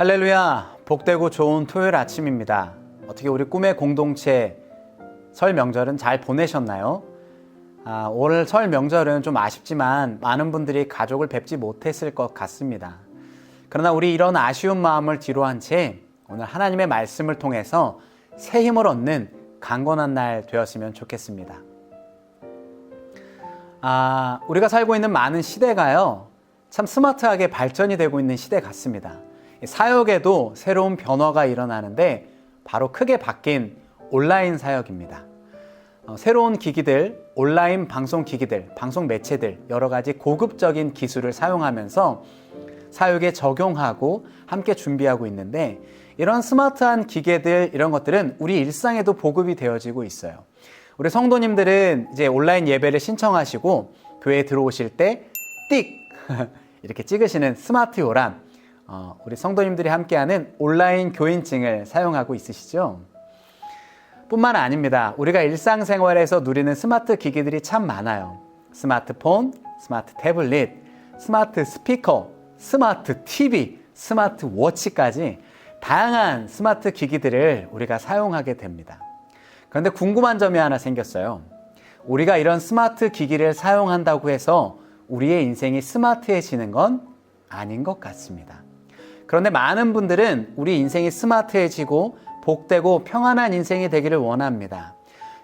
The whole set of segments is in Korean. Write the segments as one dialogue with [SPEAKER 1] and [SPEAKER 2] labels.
[SPEAKER 1] 할렐루야, 복되고 좋은 토요일 아침입니다. 어떻게 우리 꿈의 공동체 설 명절은 잘 보내셨나요? 올 설 명절은 좀 아쉽지만 많은 분들이 가족을 뵙지 못했을 것 같습니다. 그러나 우리 이런 아쉬운 마음을 뒤로한 채 오늘 하나님의 말씀을 통해서 새 힘을 얻는 강건한 날 되었으면 좋겠습니다. 우리가 살고 있는 많은 시대가요, 참 스마트하게 발전이 되고 있는 시대 같습니다. 사역에도 새로운 변화가 일어나는데 바로 크게 바뀐 온라인 사역입니다. 새로운 기기들, 온라인 방송 기기들, 방송 매체들, 여러 가지 고급적인 기술을 사용하면서 사역에 적용하고 함께 준비하고 있는데, 이런 스마트한 기계들, 이런 것들은 우리 일상에도 보급이 되어지고 있어요. 우리 성도님들은 이제 온라인 예배를 신청하시고 교회에 들어오실 때 띡 이렇게 찍으시는 스마트 요람, 우리 성도님들이 함께하는 온라인 교인증을 사용하고 있으시죠? 뿐만 아닙니다. 우리가 일상생활에서 누리는 스마트 기기들이 참 많아요. 스마트폰, 스마트 태블릿, 스마트 스피커, 스마트 TV, 스마트 워치까지 다양한 스마트 기기들을 우리가 사용하게 됩니다. 그런데 궁금한 점이 하나 생겼어요. 우리가 이런 스마트 기기를 사용한다고 해서 우리의 인생이 스마트해지는 건 아닌 것 같습니다. 그런데 많은 분들은 우리 인생이 스마트해지고 복되고 평안한 인생이 되기를 원합니다.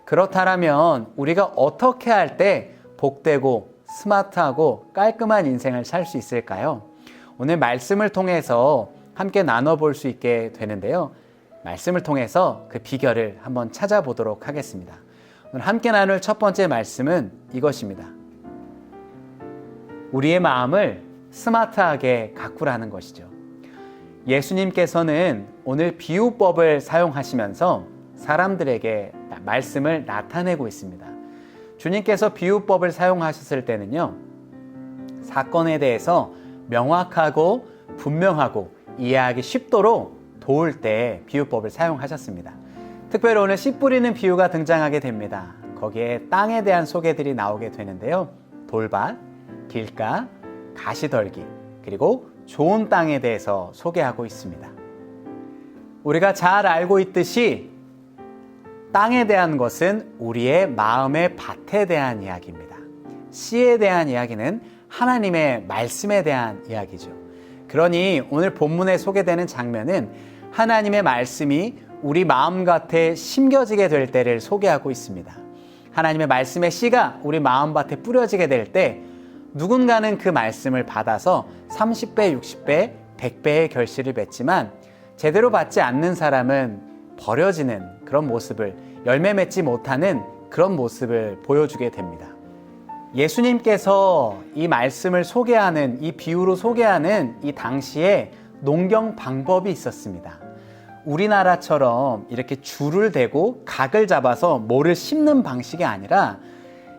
[SPEAKER 1] 그렇다면 우리가 어떻게 할 때 복되고 스마트하고 깔끔한 인생을 살 수 있을까요? 오늘 말씀을 통해서 함께 나눠볼 수 있게 되는데요. 말씀을 통해서 그 비결을 한번 찾아보도록 하겠습니다. 오늘 함께 나눌 첫 번째 말씀은 이것입니다. 우리의 마음을 스마트하게 가꾸라는 것이죠. 예수님께서는 오늘 비유법을 사용하시면서 사람들에게 말씀을 나타내고 있습니다. 주님께서 비유법을 사용하셨을 때는요, 사건에 대해서 명확하고 분명하고 이해하기 쉽도록 도울 때 비유법을 사용하셨습니다. 특별히 오늘 씨 뿌리는 비유가 등장하게 됩니다. 거기에 땅에 대한 소개들이 나오게 되는데요. 돌밭, 길가, 가시떨기, 그리고 좋은 땅에 대해서 소개하고 있습니다. 우리가 잘 알고 있듯이 땅에 대한 것은 우리의 마음의 밭에 대한 이야기입니다. 씨에 대한 이야기는 하나님의 말씀에 대한 이야기죠. 그러니 오늘 본문에 소개되는 장면은 하나님의 말씀이 우리 마음밭에 심겨지게 될 때를 소개하고 있습니다. 하나님의 말씀의 씨가 우리 마음밭에 뿌려지게 될 때 누군가는 그 말씀을 받아서 30배, 60배, 100배의 결실을 맺지만 제대로 받지 않는 사람은 버려지는 그런 모습을, 열매 맺지 못하는 그런 모습을 보여주게 됩니다. 예수님께서 이 말씀을 소개하는, 이 비유로 소개하는 이 당시에 농경 방법이 있었습니다. 우리나라처럼 이렇게 줄을 대고 각을 잡아서 모를 심는 방식이 아니라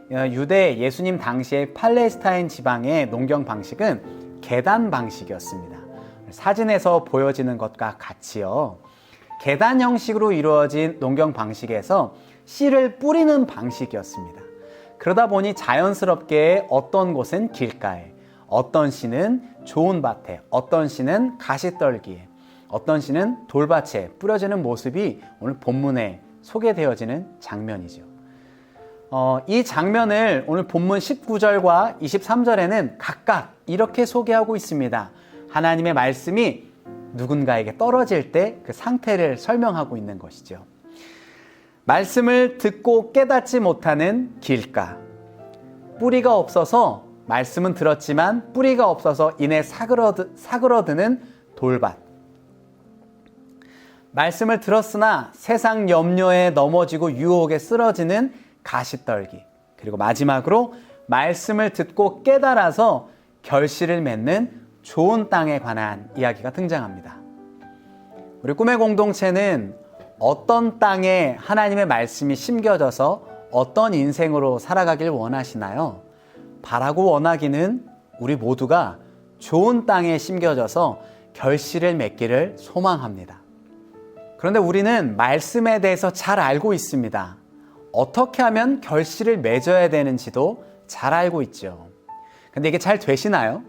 [SPEAKER 1] 유대 예수님 당시의 팔레스타인 지방의 농경 방식은 계단 방식이었습니다. 사진에서 보여지는 것과 같이요, 계단 형식으로 이루어진 농경 방식에서 씨를 뿌리는 방식이었습니다. 그러다 보니 자연스럽게 어떤 곳은 길가에, 어떤 씨는 좋은 밭에, 어떤 씨는 가시떨기에, 어떤 씨는 돌밭에 뿌려지는 모습이 오늘 본문에 소개되어지는 장면이죠. 이 장면을 오늘 본문 19절과 23절에는 각각 이렇게 소개하고 있습니다. 하나님의 말씀이 누군가에게 떨어질 때 그 상태를 설명하고 있는 것이죠. 말씀을 듣고 깨닫지 못하는 길가, 뿌리가 없어서 말씀은 들었지만 뿌리가 없어서 이내 사그러드는 돌밭, 말씀을 들었으나 세상 염려에 넘어지고 유혹에 쓰러지는 가시떨기, 그리고 마지막으로 말씀을 듣고 깨달아서 결실을 맺는 좋은 땅에 관한 이야기가 등장합니다. 우리 꿈의 공동체는 어떤 땅에 하나님의 말씀이 심겨져서 어떤 인생으로 살아가길 원하시나요? 바라고 원하기는 우리 모두가 좋은 땅에 심겨져서 결실을 맺기를 소망합니다. 그런데 우리는 말씀에 대해서 잘 알고 있습니다. 어떻게 하면 결실을 맺어야 되는지도 잘 알고 있죠. 근데 이게 잘 되시나요?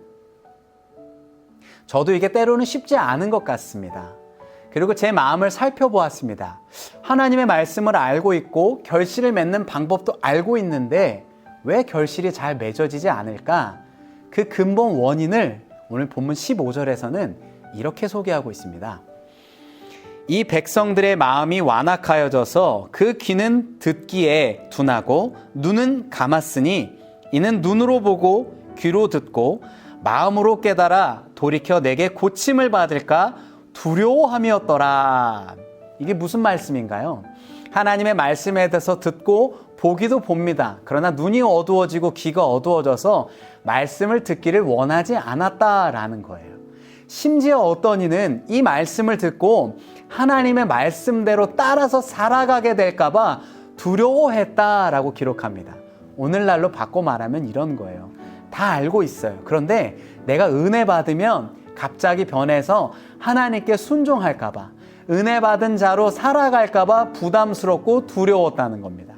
[SPEAKER 1] 저도 이게 때로는 쉽지 않은 것 같습니다. 그리고 제 마음을 살펴보았습니다. 하나님의 말씀을 알고 있고 결실을 맺는 방법도 알고 있는데 왜 결실이 잘 맺어지지 않을까? 그 근본 원인을 오늘 본문 15절에서는 이렇게 소개하고 있습니다. 이 백성들의 마음이 완악하여져서 그 귀는 듣기에 둔하고 눈은 감았으니 이는 눈으로 보고 귀로 듣고 마음으로 깨달아 돌이켜 내게 고침을 받을까 두려워함이었더라. 이게 무슨 말씀인가요? 하나님의 말씀에 대해서 듣고 보기도 봅니다. 그러나 눈이 어두워지고 귀가 어두워져서 말씀을 듣기를 원하지 않았다라는 거예요. 심지어 어떤 이는 이 말씀을 듣고 하나님의 말씀대로 따라서 살아가게 될까봐 두려워했다라고 기록합니다. 오늘날로 바꿔 말하면 이런 거예요. 다 알고 있어요. 그런데 내가 은혜 받으면 갑자기 변해서 하나님께 순종할까봐, 은혜 받은 자로 살아갈까봐 부담스럽고 두려웠다는 겁니다.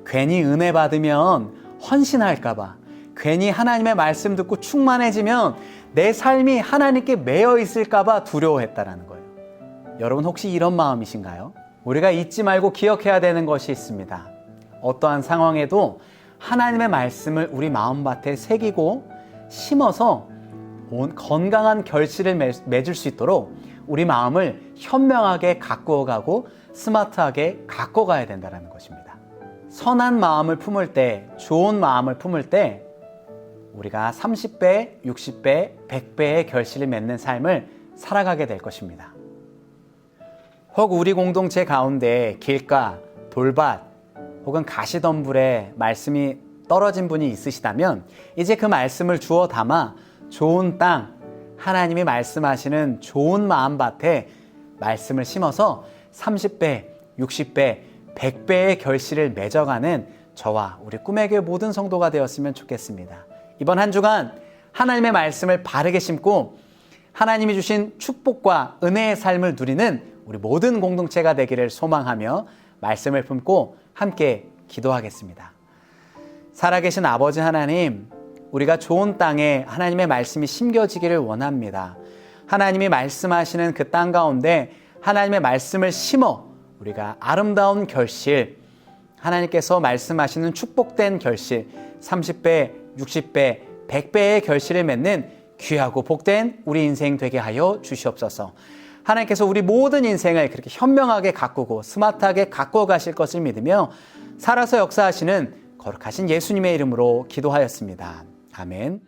[SPEAKER 1] 괜히 은혜 받으면 헌신할까봐, 괜히 하나님의 말씀 듣고 충만해지면 내 삶이 하나님께 매여 있을까봐 두려워했다라는 거예요. 여러분 혹시 이런 마음이신가요? 우리가 잊지 말고 기억해야 되는 것이 있습니다. 어떠한 상황에도 하나님의 말씀을 우리 마음밭에 새기고 심어서 건강한 결실을 맺을 수 있도록 우리 마음을 현명하게 가꾸어가고 스마트하게 가꿔가야 된다는 것입니다. 선한 마음을 품을 때, 좋은 마음을 품을 때 우리가 30배, 60배, 100배의 결실을 맺는 삶을 살아가게 될 것입니다. 혹 우리 공동체 가운데 길가, 돌밭 혹은 가시덤불에 말씀이 떨어진 분이 있으시다면 이제 그 말씀을 주워 담아 좋은 땅, 하나님이 말씀하시는 좋은 마음밭에 말씀을 심어서 30배, 60배, 100배의 결실을 맺어가는 저와 우리 꿈의 교회 모든 성도가 되었으면 좋겠습니다. 이번 한 주간 하나님의 말씀을 바르게 심고 하나님이 주신 축복과 은혜의 삶을 누리는 우리 모든 공동체가 되기를 소망하며 말씀을 품고 함께 기도하겠습니다. 살아계신 아버지 하나님, 우리가 좋은 땅에 하나님의 말씀이 심겨지기를 원합니다. 하나님이 말씀하시는 그 땅 가운데 하나님의 말씀을 심어 우리가 아름다운 결실, 하나님께서 말씀하시는 축복된 결실, 30배, 60배, 100배의 결실을 맺는 귀하고 복된 우리 인생 되게 하여 주시옵소서. 하나님께서 우리 모든 인생을 그렇게 현명하게 가꾸고 스마트하게 가꾸어 가실 것을 믿으며 살아서 역사하시는 거룩하신 예수님의 이름으로 기도하였습니다. 아멘.